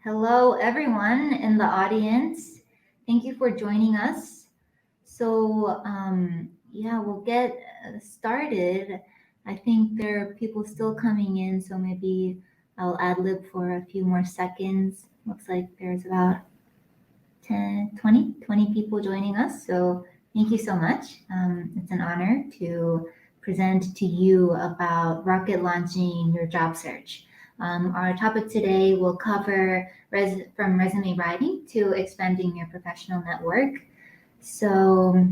Hello, everyone in the audience. Thank you for joining us. We'll get started. I think there are people still coming in, so maybe I'll ad lib for a few more seconds. Looks like there's about 20 people joining us. So thank you so much. It's an honor to present to you about rocket launching your job search. Our topic today will cover from resume writing to expanding your professional network. So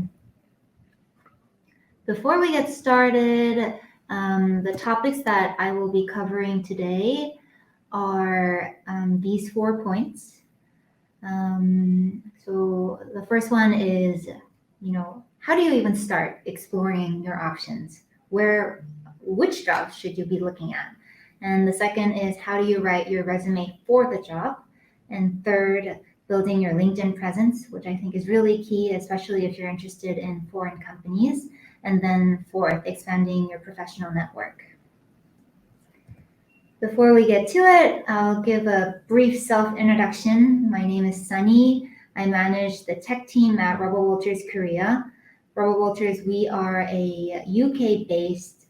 before we get started, the topics that I will be covering today are these 4 points. So the first one is, how do you even start exploring your options? Which jobs should you be looking at? And the second is, how do you write your resume for the job? And third, building your LinkedIn presence, which I think is really key, especially if you're interested in foreign companies. And then fourth, expanding your professional network. Before we get to it, I'll give a brief self-introduction. My name is Sunny. I manage the tech team at Robert Walters Korea. Robert Walters, we are a UK-based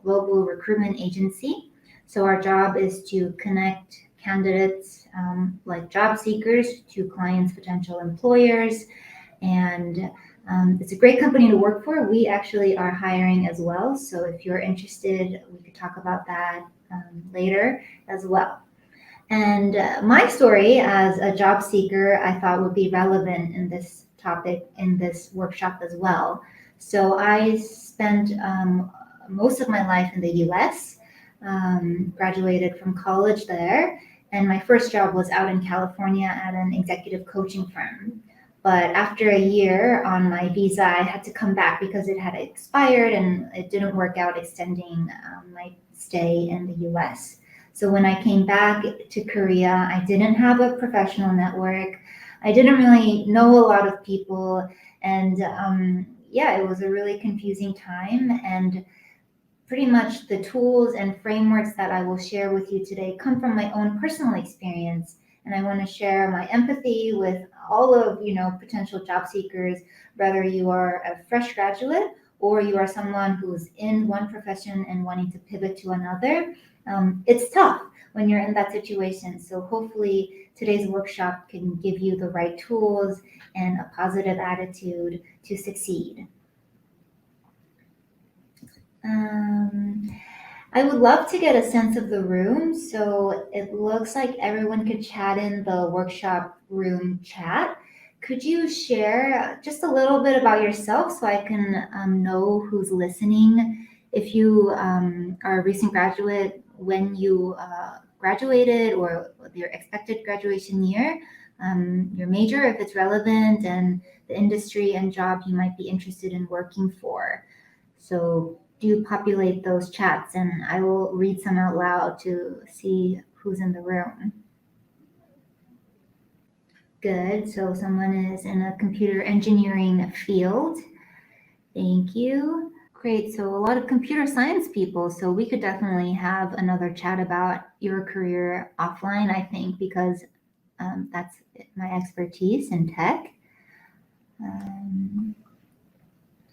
global recruitment agency. So our job is to connect candidates like job seekers to clients, potential employers, and it's a great company to work for. We actually are hiring as well. So if you're interested, we could talk about that later as well. And my story as a job seeker, I thought would be relevant in this topic, in this workshop as well. So I spent most of my life in the US, graduated from college there, and my first job was out in California at an executive coaching firm. But after a year on my visa, I had to come back because it had expired and it didn't work out extending my stay in the US. So when I came back to Korea, I didn't have a professional network. I didn't really know a lot of people. And it was a really confusing time. And pretty much the tools and frameworks that I will share with you today come from my own personal experience. And I want to share my empathy with all of, potential job seekers, whether you are a fresh graduate or you are someone who's in one profession and wanting to pivot to another. It's tough when you're in that situation. So hopefully today's workshop can give you the right tools and a positive attitude to succeed. I would love to get a sense of the room. So it looks like everyone could chat in the workshop room chat. Could you share just a little bit about yourself so I can know who's listening? If you are a recent graduate, when you graduated or your expected graduation year, your major, if it's relevant, and the industry and job you might be interested in working for. So do populate those chats and I will read some out loud to see who's in the room. Good. So someone is in a computer engineering field. Thank you. Great. So a lot of computer science people. So we could definitely have another chat about your career offline, I think, because that's my expertise in tech.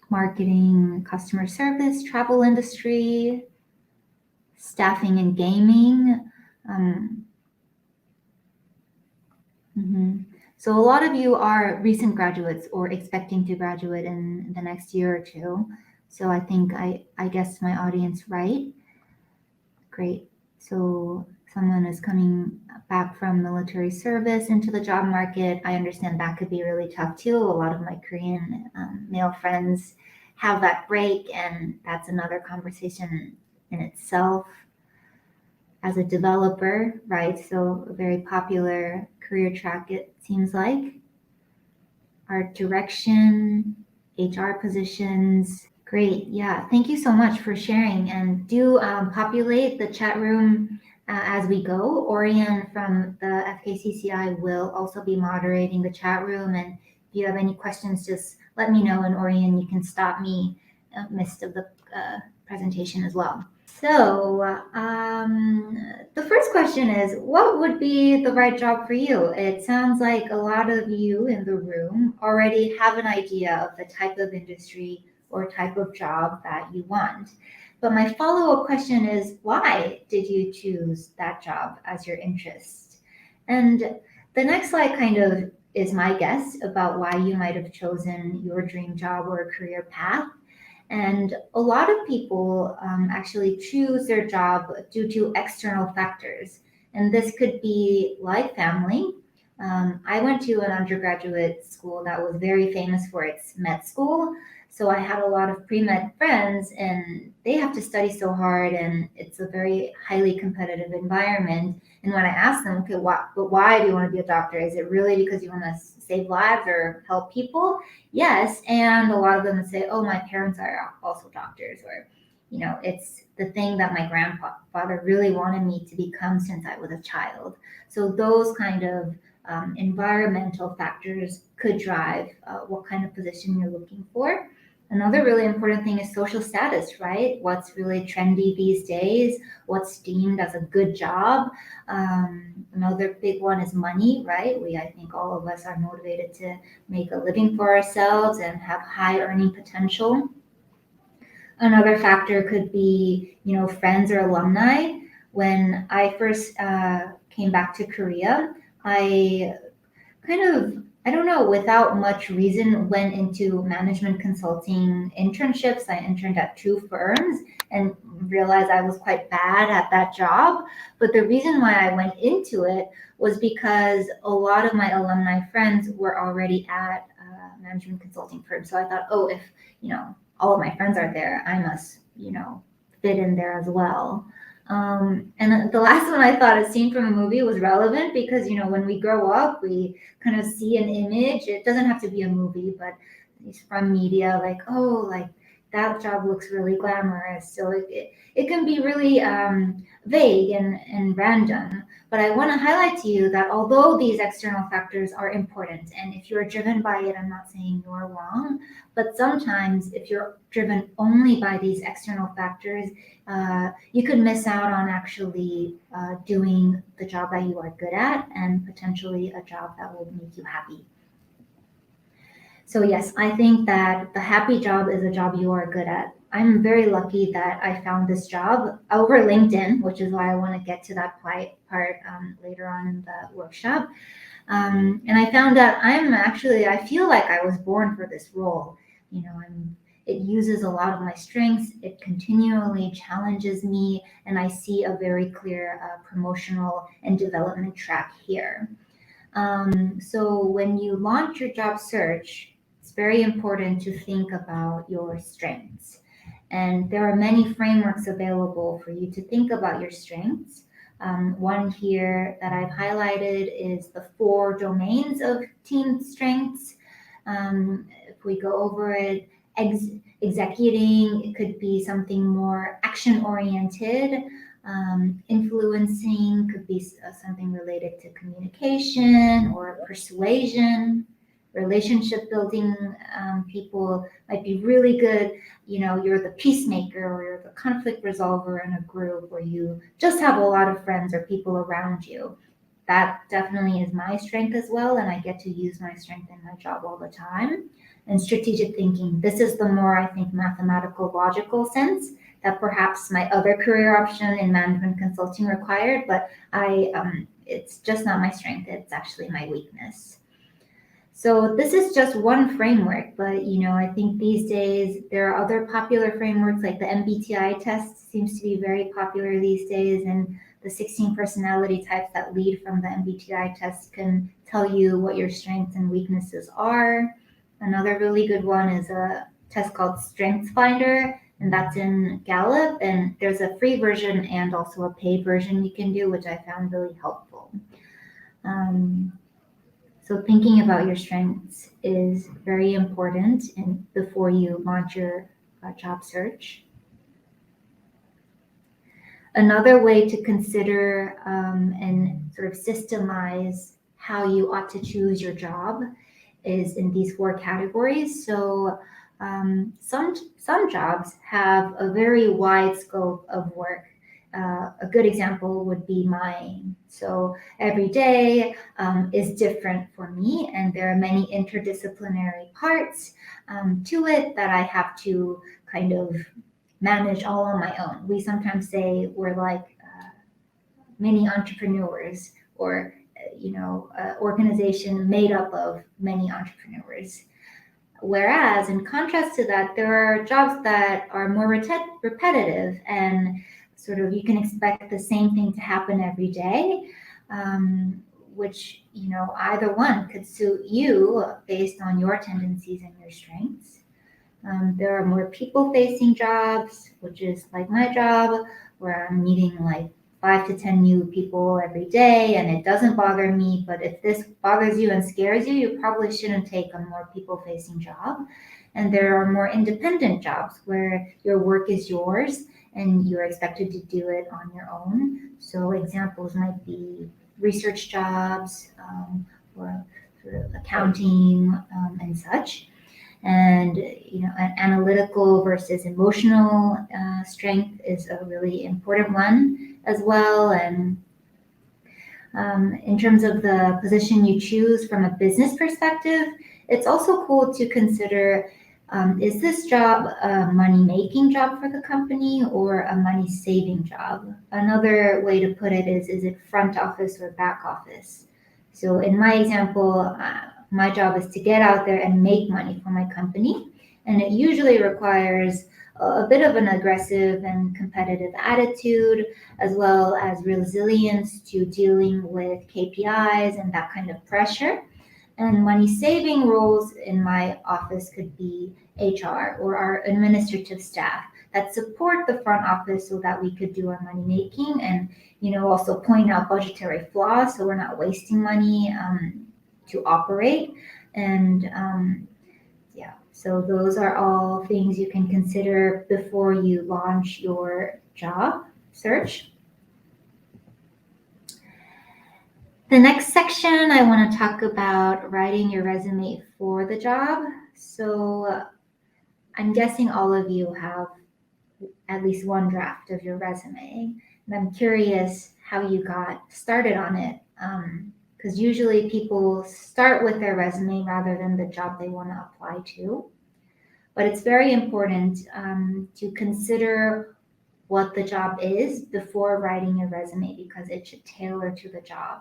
Marketing, customer service, travel industry, staffing and gaming. So a lot of you are recent graduates or expecting to graduate in the next year or two. So I think I guessed my audience right. Great. So someone is coming back from military service into the job market. I understand that could be really tough too. A lot of my Korean male friends have that break, and that's another conversation in itself. As a developer, right? So a very popular career track, it seems like. Art direction, HR positions. Great. Yeah. Thank you so much for sharing, and do populate the chat room as we go. Orion from the FKCCI will also be moderating the chat room. And if you have any questions, just let me know. And Orion, you can stop me midst of the presentation as well. So, the first question is, what would be the right job for you? It sounds like a lot of you in the room already have an idea of the type of industry or type of job that you want. But my follow-up question is, why did you choose that job as your interest? And the next slide kind of is my guess about why you might have chosen your dream job or career path. And a lot of people actually choose their job due to external factors. And this could be like family. I went to an undergraduate school that was very famous for its med school. So I had a lot of pre-med friends, and they have to study so hard, and it's a very highly competitive environment. And when I asked them, okay, why do you want to be a doctor? Is it really because you want to save lives or help people? Yes, and a lot of them would say, "Oh, my parents are also doctors," or, it's the thing that my grandfather really wanted me to become since I was a child. So those kind of environmental factors could drive what kind of position you're looking for. Another really important thing is social status, right? What's really trendy these days? What's deemed as a good job? Another big one is money, right? I think all of us are motivated to make a living for ourselves and have high earning potential. Another factor could be, friends or alumni. When I first came back to Korea, I kind of, I don't know, without much reason, went into management consulting internships. I interned at two firms and realized I was quite bad at that job. But the reason why I went into it was because a lot of my alumni friends were already at management consulting firms. So I thought, oh, if, all of my friends are there, I must, fit in there as well. And the last one I thought, a scene from a movie, was relevant because, when we grow up, we kind of see an image. It doesn't have to be a movie, but it's from media, like, oh, like that job looks really glamorous. So it can be really vague and random. But I want to highlight to you that although these external factors are important, and if you're driven by it, I'm not saying you're wrong, but sometimes if you're driven only by these external factors, you could miss out on actually doing the job that you are good at and potentially a job that will make you happy. So yes, I think that the happy job is a job you are good at. I'm very lucky that I found this job over LinkedIn, which is why I want to get to that part later on in the workshop. And I found out I feel like I was born for this role. It uses a lot of my strengths. It continually challenges me, and I see a very clear promotional and development track here. So when you launch your job search, it's very important to think about your strengths. And there are many frameworks available for you to think about your strengths. One here that I've highlighted is the 4 domains of team strengths. If we go over it, executing, it could be something more action oriented. Influencing could be something related to communication or persuasion. Relationship building, people might be really good. You're the peacemaker or you're the conflict resolver in a group, or you just have a lot of friends or people around you. That definitely is my strength as well, and I get to use my strength in my job all the time. And strategic thinking, this is the more, I think, mathematical, logical sense that perhaps my other career option in management consulting required, but it's just not my strength. It's actually my weakness. So this is just one framework, but I think these days there are other popular frameworks, like the MBTI test seems to be very popular these days, and the 16 personality types that lead from the MBTI test can tell you what your strengths and weaknesses are. Another really good one is a test called StrengthsFinder, and that's in Gallup, and there's a free version and also a paid version you can do, which I found really helpful. So thinking about your strengths is very important before you launch your job search. Another way to consider and sort of systemize how you ought to choose your job is in these 4 categories. So Some jobs have a very wide scope of work. A good example would be mine. So every day is different for me, and there are many interdisciplinary parts to it that I have to kind of manage all on my own. We sometimes say we're like mini entrepreneurs, or organization made up of many entrepreneurs. Whereas, in contrast to that, there are jobs that are more repetitive, and sort of you can expect the same thing to happen every day, which, either one could suit you based on your tendencies and your strengths. There are more people-facing jobs, which is like my job, where I'm meeting like 5 to 10 new people every day, and it doesn't bother me. But if this bothers you and scares you, you probably shouldn't take a more people-facing job. And there are more independent jobs where your work is yours and you're expected to do it on your own. So examples might be research jobs, or sort of accounting, and such. And an analytical versus emotional strength is a really important one as well. And in terms of the position you choose from a business perspective, it's also cool to consider, is this job a money-making job for the company or a money-saving job? Another way to put it is it front office or back office? So in my example, my job is to get out there and make money for my company. And it usually requires a bit of an aggressive and competitive attitude, as well as resilience to dealing with KPIs and that kind of pressure. And money saving roles in my office could be HR or our administrative staff that support the front office so that we could do our money making, and also point out budgetary flaws so we're not wasting money to operate. And so those are all things you can consider before you launch your job search. The next section, I want to talk about writing your resume for the job. So I'm guessing all of you have at least one draft of your resume, and I'm curious how you got started on it. Because usually people start with their resume rather than the job they want to apply to. But it's very important to consider what the job is before writing your resume, because it should tailor to the job.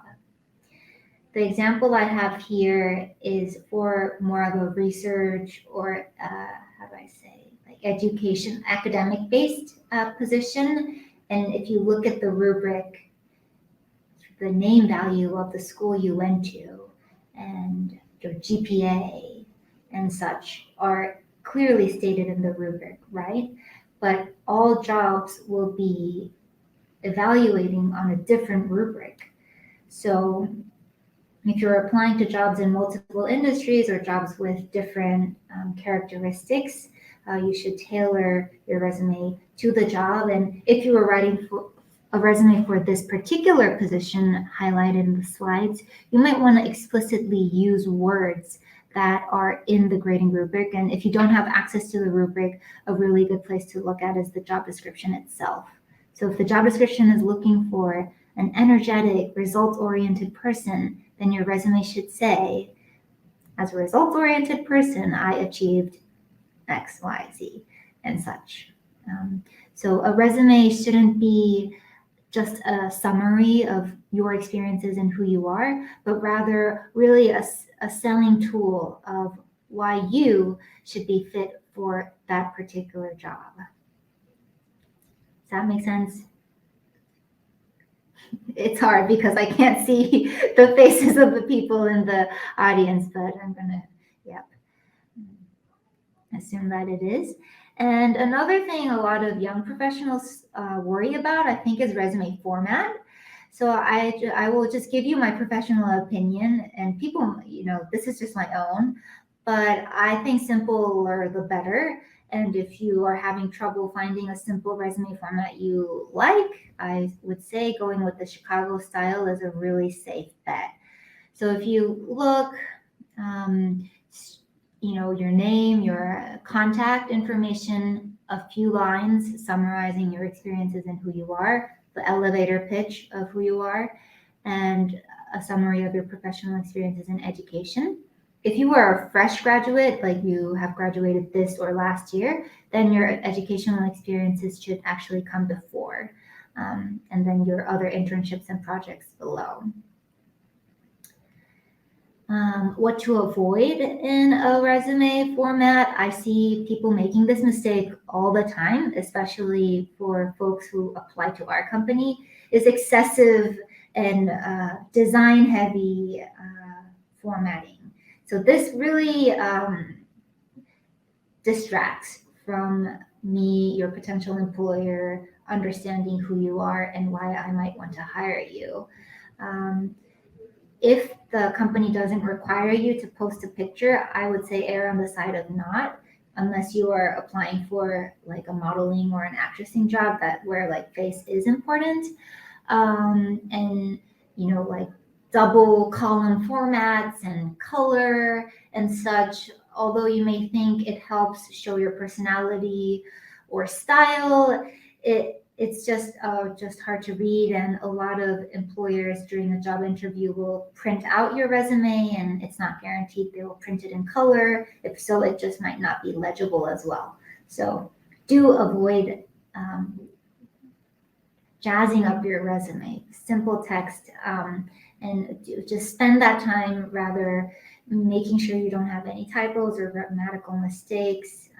The example I have here is for more of a research or, like education, academic-based position. And if you look at the rubric, the name value of the school you went to and your GPA and such are clearly stated in the rubric, right? But all jobs will be evaluating on a different rubric. So if you're applying to jobs in multiple industries or jobs with different characteristics, you should tailor your resume to the job. And if you were writing for a resume for this particular position highlighted in the slides, you might want to explicitly use words that are in the grading rubric. And if you don't have access to the rubric, a really good place to look at is the job description itself. So if the job description is looking for an energetic, results-oriented person, then your resume should say, as a results-oriented person, I achieved X, Y, Z, and such. So a resume shouldn't be just a summary of your experiences and who you are, but rather really a selling tool of why you should be fit for that particular job. Does that make sense? It's hard because I can't see the faces of the people in the audience, but I'm gonna, assume that it is. And another thing a lot of young professionals worry about, I think, is resume format. So I will just give you my professional opinion, and people, this is just my own, but I think simpler the better. And if you are having trouble finding a simple resume format you like, I would say going with the Chicago style is a really safe bet. So if you look, your name, your contact information, a few lines summarizing your experiences and who you are, the elevator pitch of who you are, and a summary of your professional experiences in education. If you are a fresh graduate, like you have graduated this or last year, then your educational experiences should actually come before, and then your other internships and projects below. What to avoid in a resume format. I see people making this mistake all the time, especially for folks who apply to our company, is excessive and design heavy formatting. So this really distracts from me, your potential employer, understanding who you are and why I might want to hire you. If the company doesn't require you to post a picture, I would say err on the side of not, unless you are applying for like a modeling or an actressing job where like face is important. And like double column formats and color and such, although you may think it helps show your personality or style, it's just hard to read, and a lot of employers during a job interview will print out your resume, and it's not guaranteed they will print it in color. If so, it just might not be legible as well. So do avoid jazzing up your resume, simple text, and just spend that time rather making sure you don't have any typos or grammatical mistakes,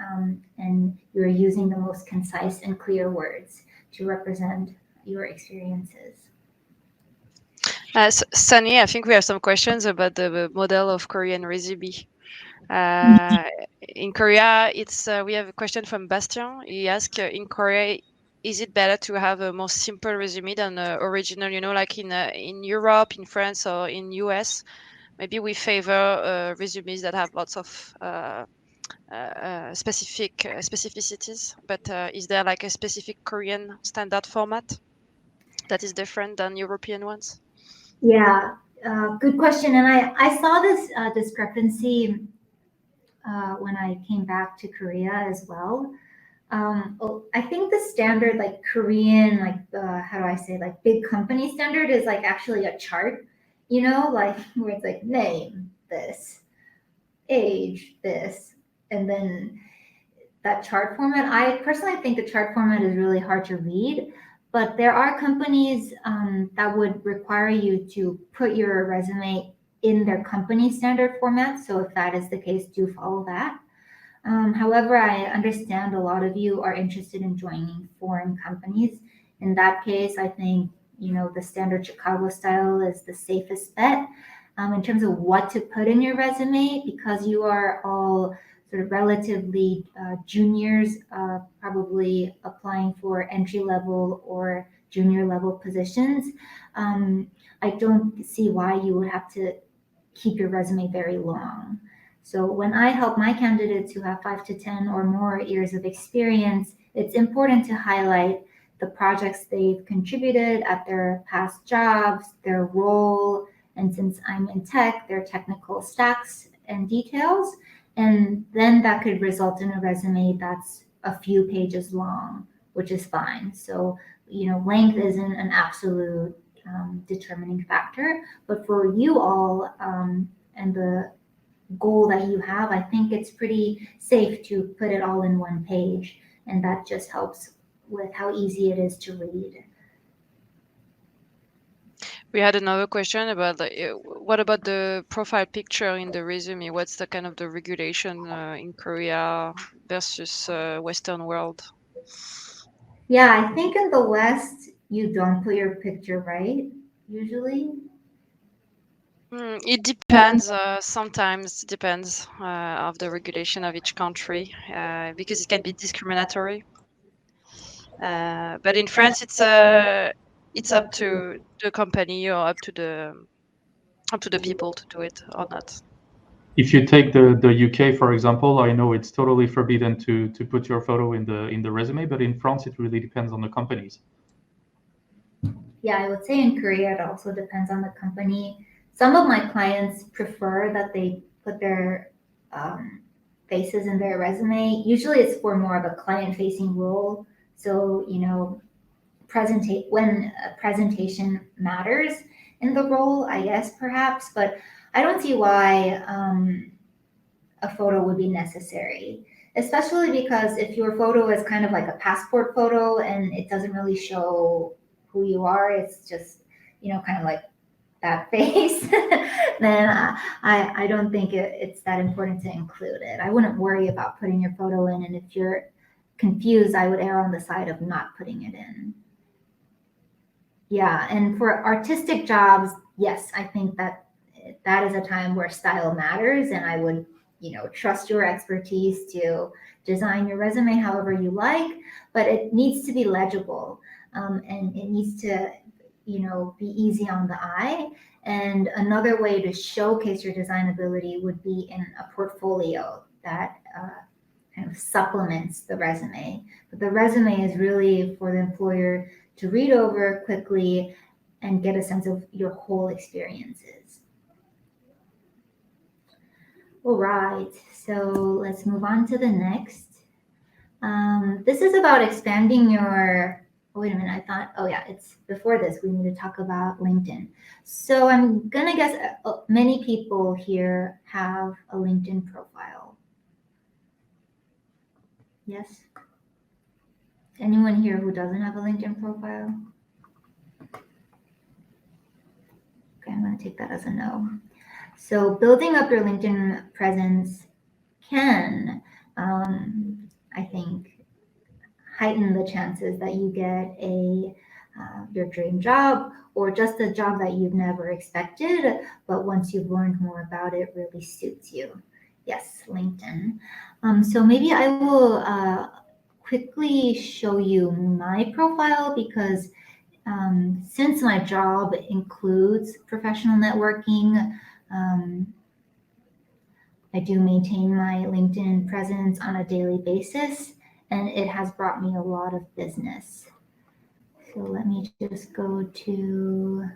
and you're using the most concise and clear words to represent your experiences. Sunny, I think we have some questions about the model of Korean resume. In Korea, we have a question from Bastien. He asked, in Korea, is it better to have a more simple resume than original? Like in Europe, in France, or in US, maybe we favor resumes that have lots of specificities. But is there like a specific Korean standard format that is different than European ones? Yeah, good question. And I saw this discrepancy when I came back to Korea as well. I think the standard, like Korean, like how do I say, like big company standard is like actually a chart, like where it's like name this, age this, and then that chart format. I personally think the chart format is really hard to read, but there are companies that would require you to put your resume in their company standard format. So if that is the case, do follow that. However, I understand a lot of you are interested in joining foreign companies. In that case, I think, the standard Chicago style is the safest bet. In terms of what to put in your resume, because you are all sort of relatively juniors, probably applying for entry level or junior level positions, I don't see why you would have to keep your resume very long. So when I help my candidates who have 5 to 10 or more years of experience, it's important to highlight the projects they've contributed at their past jobs, their role, and since I'm in tech, their technical stacks and details. And then that could result in a resume that's a few pages long, which is fine. So, length isn't an absolute determining factor, but for you all and the goal that you have, I think it's pretty safe to put it all in one page, and that just helps with how easy it is to read. We had another question about what about the profile picture in the resume? What's the kind of the regulation in Korea versus Western world? Yeah, I think in the West, you don't put your picture, right? Usually. It depends. Sometimes it depends of the regulation of each country because it can be discriminatory. But in France, it's up to the company or up to the people to do it or not. If you take the UK, for example, I know it's totally forbidden to put your photo in the resume, but in France, it really depends on the companies. Yeah, I would say in Korea, it also depends on the company. Some of my clients prefer that they put their faces in their resume. Usually it's for more of a client-facing role. So, when a presentation matters in the role, I guess, perhaps, but I don't see why a photo would be necessary, especially because if your photo is kind of like a passport photo and it doesn't really show who you are, it's just, kind of like that face, then I don't think it's that important to include it. I wouldn't worry about putting your photo in, and if you're confused, I would err on the side of not putting it in. Yeah, and for artistic jobs, yes, I think that is a time where style matters, and I would, trust your expertise to design your resume however you like, but it needs to be legible, and it needs to, be easy on the eye. And another way to showcase your design ability would be in a portfolio that kind of supplements the resume. But the resume is really for the employer to read over quickly and get a sense of your whole experiences. All right, so let's move on to the next. This is about expanding your, wait a minute, it's before this, we need to talk about LinkedIn. So I'm gonna guess many people here have a LinkedIn profile. Yes? Anyone here who doesn't have a LinkedIn profile? Okay, I'm going to take that as a no. So building up your LinkedIn presence can, I think, heighten the chances that you get your dream job, or just a job that you've never expected, but once you've learned more about it, really suits you. Yes, LinkedIn. So maybe I will quickly show you my profile, because since my job includes professional networking, I do maintain my LinkedIn presence on a daily basis, and it has brought me a lot of business. So let me just go to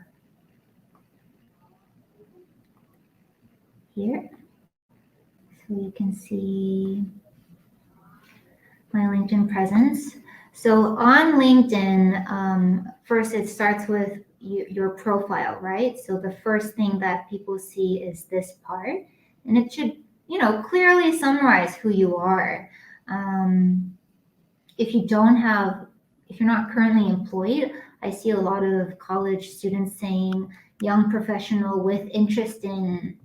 here so you can see my LinkedIn presence. So on LinkedIn, first it starts with your profile, right? So the first thing that people see is this part, and it should, clearly summarize who you are. If you're not currently employed, I see a lot of college students saying young professional with interest in,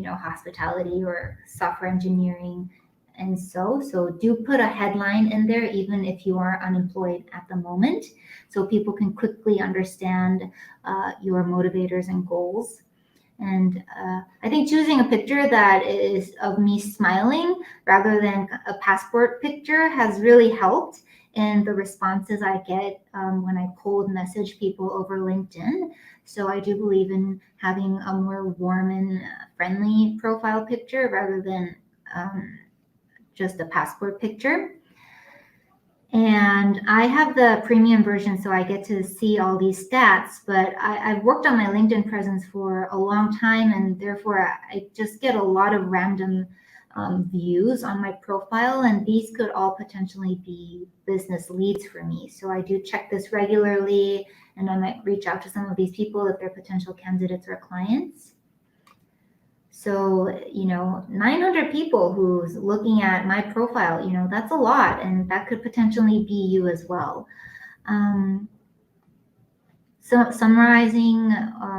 hospitality or software engineering. And so do put a headline in there, even if you are unemployed at the moment, so people can quickly understand your motivators and goals. And I think choosing a picture that is of me smiling rather than a passport picture has really helped in the responses I get when I cold message people over LinkedIn. So I do believe in having a more warm and friendly profile picture rather than just a passport picture. And I have the premium version, so I get to see all these stats, but I've worked on my LinkedIn presence for a long time, and therefore I just get a lot of random views on my profile, and these could all potentially be business leads for me. So I do check this regularly, and I might reach out to some of these people if they're potential candidates or clients. So, 900 people who's looking at my profile, that's a lot, and that could potentially be you as well. So summarizing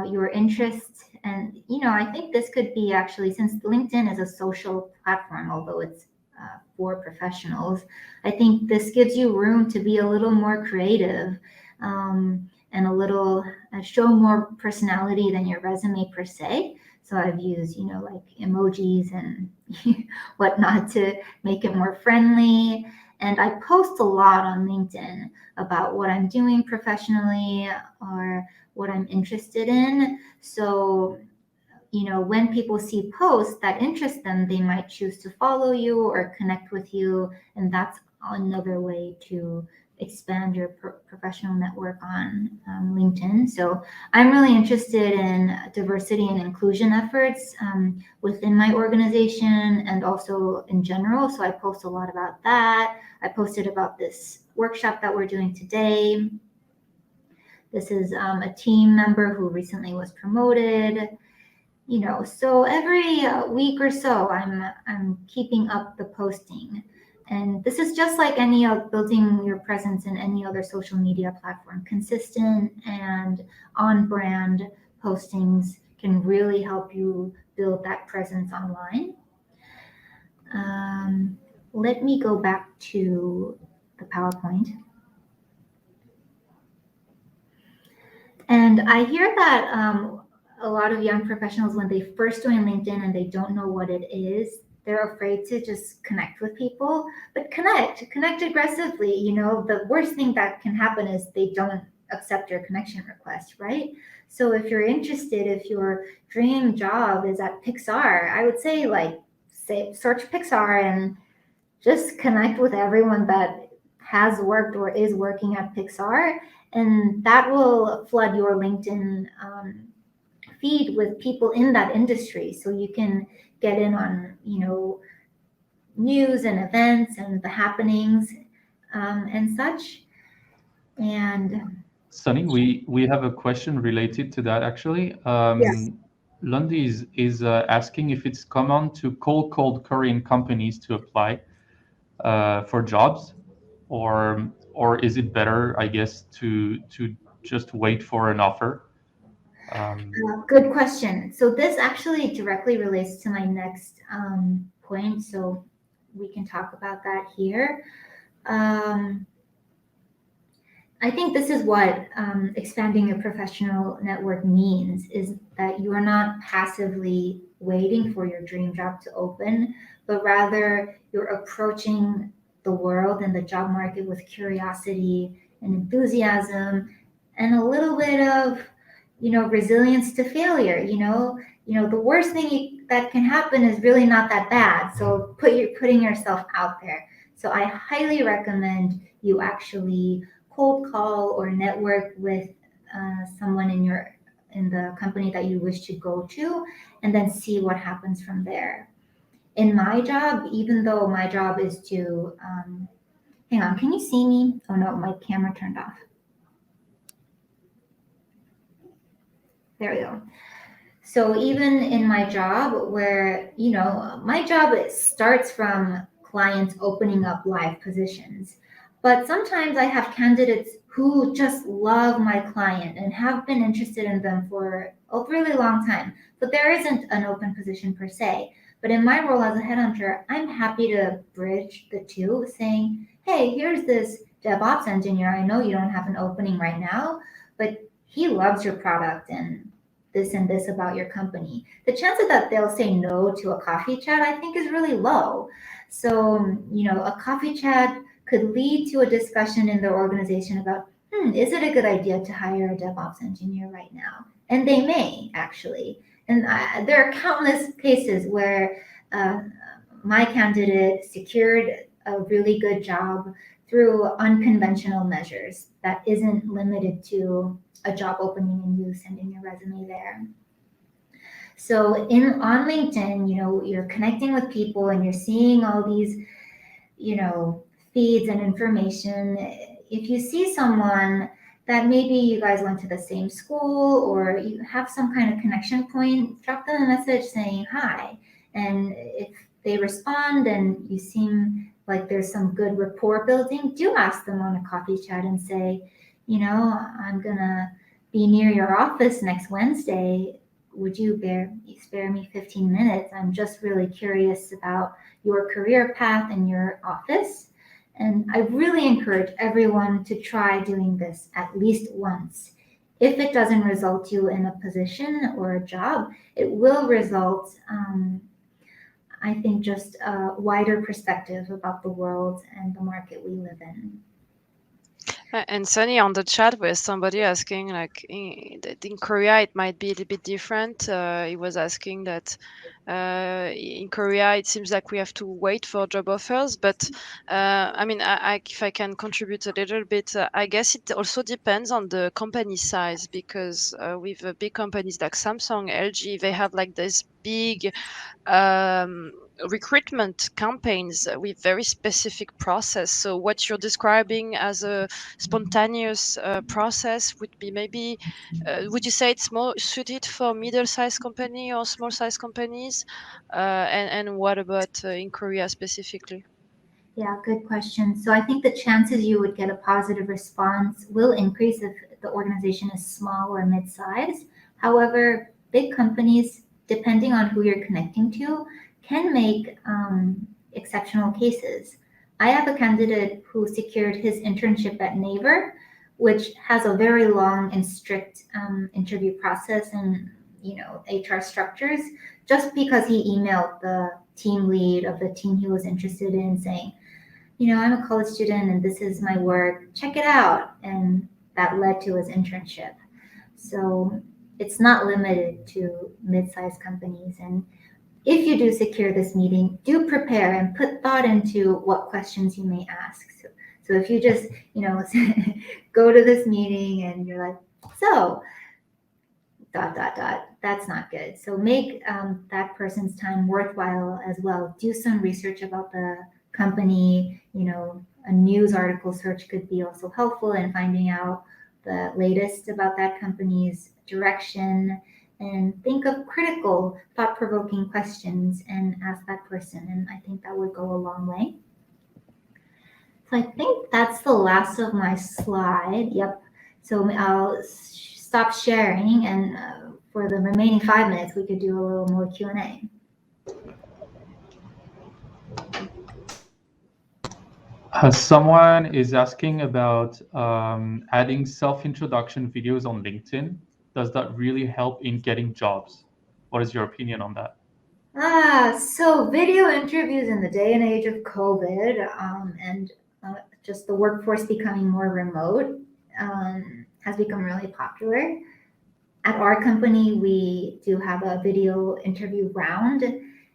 your interests, and, I think this could be actually, since LinkedIn is a social platform, although it's for professionals, I think this gives you room to be a little more creative and a little show more personality than your resume per se. So I've used, like emojis and whatnot to make it more friendly. And I post a lot on LinkedIn about what I'm doing professionally or what I'm interested in. So, when people see posts that interest them, they might choose to follow you or connect with you. And that's another way to expand your professional network on LinkedIn. So I'm really interested in diversity and inclusion efforts within my organization and also in general. So I post a lot about that. I posted about this workshop that we're doing today. This is a team member who recently was promoted. So every week or so, I'm keeping up the posting. And this is just like any of building your presence in any other social media platform. Consistent and on-brand postings can really help you build that presence online. Let me go back to the PowerPoint. And I hear that a lot of young professionals, when they first join LinkedIn and they don't know what it is, they're afraid to just connect with people. But connect aggressively. The worst thing that can happen is they don't accept your connection request, right? So if you're interested, if your dream job is at Pixar, I would say search Pixar and just connect with everyone that has worked or is working at Pixar, and that will flood your LinkedIn feed with people in that industry, so you can get in on news and events and the happenings and such. And Sunny, we have a question related to that actually. Yes. Lundi is asking if it's common to cold Korean companies to apply for jobs, or is it better, I guess, to just wait for an offer? Good question. So this actually directly relates to my next point, so we can talk about that here. I think this is what expanding your professional network means, is that you are not passively waiting for your dream job to open, but rather you're approaching the world and the job market with curiosity and enthusiasm and a little bit of, resilience to failure. The worst thing that can happen is really not that bad. So putting yourself out there. So I highly recommend you actually cold call or network with someone in the company that you wish to go to, and then see what happens from there. In my job, even though my job is to hang on, can you see me? Oh no, my camera turned off. There we go. So even in my job, where my job starts from clients opening up live positions, but sometimes I have candidates who just love my client and have been interested in them for a really long time, but there isn't an open position per se. But in my role as a headhunter, I'm happy to bridge the two, saying, hey, here's this DevOps engineer. I know you don't have an opening right now, but he loves your product and this about your company. The chances that they'll say no to a coffee chat, I think, is really low. So, a coffee chat could lead to a discussion in their organization about, is it a good idea to hire a DevOps engineer right now? And they may, actually. And there are countless cases where my candidate secured a really good job through unconventional measures that isn't limited to a job opening and you sending your resume there. So on LinkedIn, you're connecting with people and you're seeing all these, feeds and information. If you see someone that maybe you guys went to the same school or you have some kind of connection point, drop them a message saying hi. And if they respond and you seem like there's some good rapport building, do ask them on a coffee chat and say, I'm gonna be near your office next Wednesday. Would you spare me 15 minutes? I'm just really curious about your career path and your office. And I really encourage everyone to try doing this at least once. If it doesn't result you in a position or a job, it will result, I think, just a wider perspective about the world and the market we live in. And Sunny, on the chat was somebody asking, like, in Korea it might be a little bit different. He was asking that in Korea it seems like we have to wait for job offers, but I mean, if I can contribute a little bit, I guess it also depends on the company size, because with big companies like Samsung, LG, they have like this big um, recruitment campaigns with very specific process. So what you're describing as a spontaneous process would be maybe, would you say it's more suited for middle-sized company or small-sized companies? And what about in Korea specifically? Yeah, good question. So I think the chances you would get a positive response will increase if the organization is small or mid-sized. However, big companies, depending on who you're connecting to, can make exceptional cases. I have a candidate who secured his internship at Naver, which has a very long and strict interview process and HR structures, just because he emailed the team lead of the team he was interested in saying, I'm a college student and this is my work, check it out. And that led to his internship. So it's not limited to mid-sized companies. And if you do secure this meeting, do prepare and put thought into what questions you may ask. So if you just, go to this meeting and you're like, so, ... that's not good. So make that person's time worthwhile as well. Do some research about the company. A news article search could be also helpful in finding out the latest about that company's direction, and think of critical, thought-provoking questions and ask that person. And I think that would go a long way. So I think that's the last of my slide. Yep. So I'll stop sharing, and for the remaining 5 minutes, we could do a little more Q&A. Someone is asking about adding self-introduction videos on LinkedIn. Does that really help in getting jobs? What is your opinion on that? So video interviews in the day and age of COVID and just the workforce becoming more remote has become really popular. At our company, we do have a video interview round,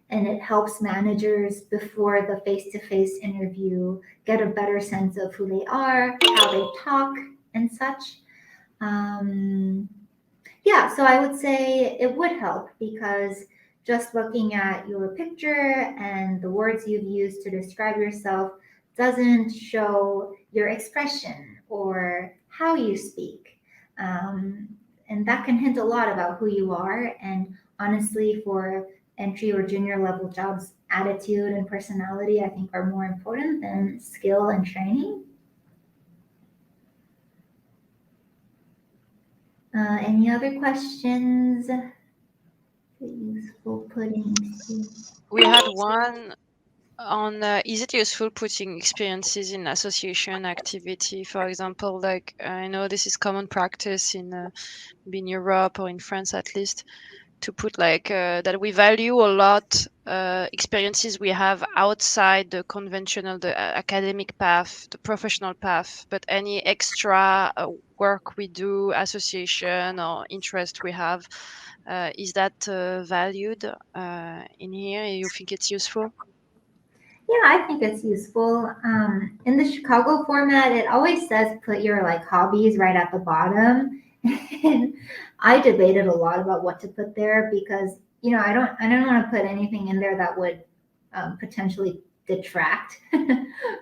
and it helps managers before the face-to-face interview get a better sense of who they are, how they talk, and such. Yeah, so I would say it would help, because just looking at your picture and the words you've used to describe yourself doesn't show your expression or how you speak. And that can hint a lot about who you are. And honestly, for entry or junior level jobs, attitude and personality, I think, are more important than skill and training. Any other questions? Useful putting. We had one on is it useful putting experiences in association activity? For example, like I know this is common practice in Europe or in France at least, to put like that we value a lot experiences we have outside the conventional, the academic path, the professional path, but any extra work we do, association or interest we have, is that valued in here? You think it's useful? Yeah, I think it's useful. In the Chicago format, it always says put your hobbies right at the bottom. And I debated a lot about what to put there, because I don't want to put anything in there that would potentially detract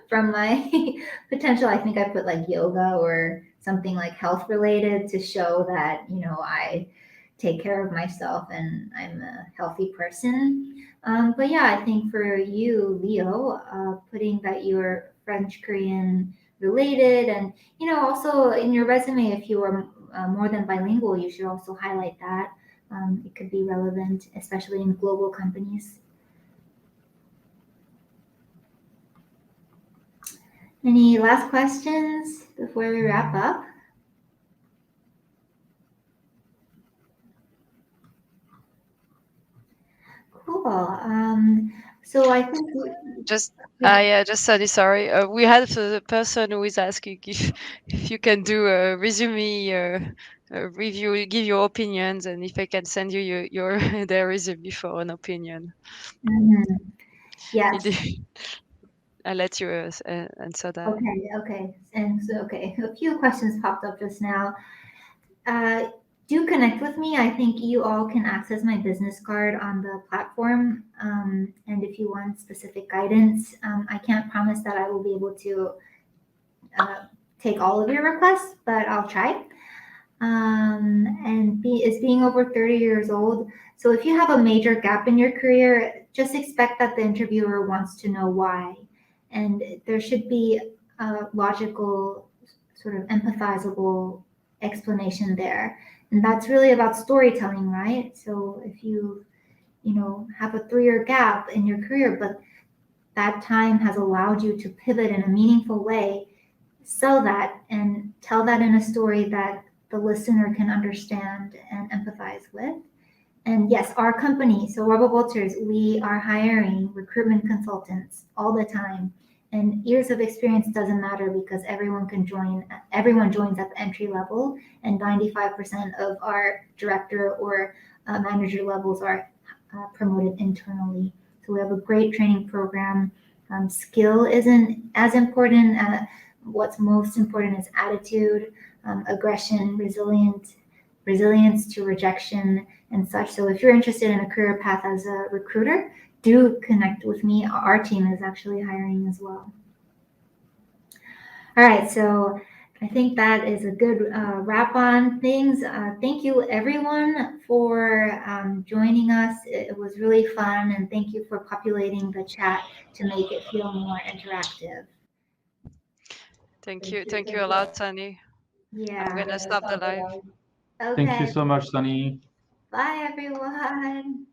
from my potential. I think I put yoga or something health related to show that I take care of myself and I'm a healthy person. But yeah, I think for you, Leo, putting that you're French Korean related, and also in your resume, if you are more than bilingual, you should also highlight that. It could be relevant, especially in global companies. Any last questions before we wrap up? Cool. So I think Just yeah. yeah, just sorry. We had the person who is asking if you can do a resume review, give your opinions, and if I can send you your their resume for an opinion. Mhm. Yes. I'll let you answer that. Okay. And so, okay, a few questions popped up just now. Do connect with me. I think you all can access my business card on the platform. And if you want specific guidance, I can't promise that I will be able to take all of your requests, but I'll try. And is being over 30 years old. So if you have a major gap in your career, just expect that the interviewer wants to know why. And there should be a logical, sort of empathizable explanation there. And that's really about storytelling, right? So if you have a 3-year gap in your career, but that time has allowed you to pivot in a meaningful way, sell that and tell that in a story that the listener can understand and empathize with. And yes, our company, so Rebel Walters, we are hiring recruitment consultants all the time. And years of experience doesn't matter because everyone joins at the entry level, and 95% of our director or manager levels are promoted internally. So we have a great training program. Skill isn't as important. What's most important is attitude, aggression, resilience to rejection, and such. So if you're interested in a career path as a recruiter, do connect with me. Our team is actually hiring as well. All right, so I think that is a good wrap on things. Thank you everyone for joining us. It was really fun, and thank you for populating the chat to make it feel more interactive. Thank you a lot, Sunny. Yeah. I'm gonna stop the live. Okay. Thank you so much, Sunny. Bye everyone.